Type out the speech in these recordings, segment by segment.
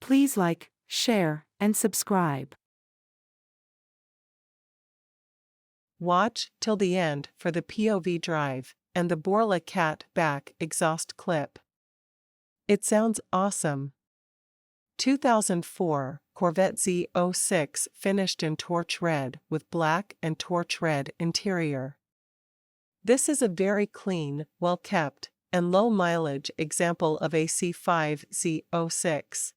Please like, share, and subscribe. Watch till the end for the POV drive and the Borla Cat Back exhaust clip. It sounds awesome. 2004 Corvette Z06 finished in torch red with black and torch red interior. This is a very clean, well-kept, and low-mileage example of a C5 Z06.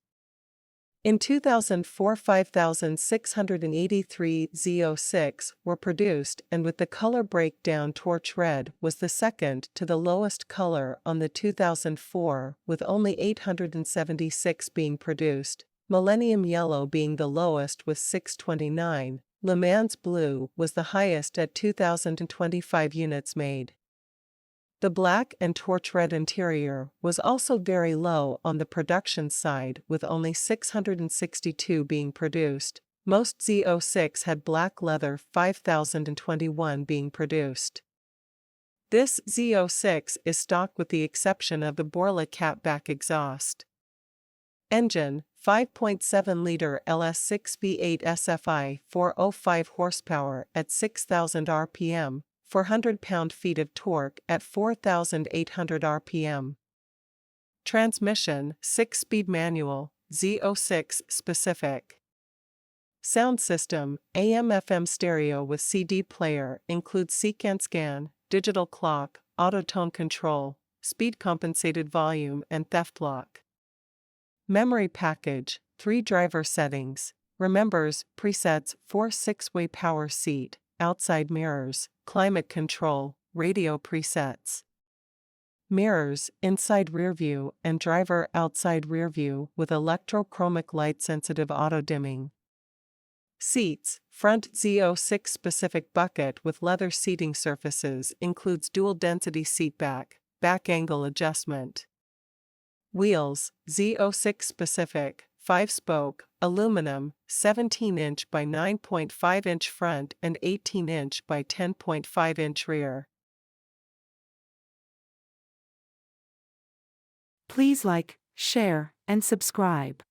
In 2004 5,683 Z06 were produced, and with the color breakdown torch red was the second to the lowest color on the 2004, with only 876 being produced, Millennium Yellow being the lowest with 629, Lemans Blue was the highest at 2,025 units made. The black and torch red interior was also very low on the production side, with only 662 being produced. Most Z06 had black leather, 5,021 being produced. This Z06 is stock with the exception of the Borla Cat Back exhaust. Engine, 5.7 Liter LS6 V8 SFI, 405 horsepower at 6,000 RPM. 400 pound-feet of torque at 4,800 RPM. Transmission, 6-speed manual, Z06 specific. Sound system, AM/FM stereo with CD player, includes seek and scan, digital clock, auto-tone control, speed-compensated volume and TheftLock. Memory package, 3 driver settings, remembers, presets, 4 6-way power seat, outside mirrors, climate control, radio presets. Mirrors, inside rear view and driver outside rear view with electrochromic light sensitive auto dimming. Seats, front Z06 specific bucket with leather seating surfaces, includes dual density seat back angle adjustment. Wheels, Z06 specific, 5-spoke, aluminum, 17-inch by 9.5-inch front and 18-inch by 10.5-inch rear. Please like, share, and subscribe.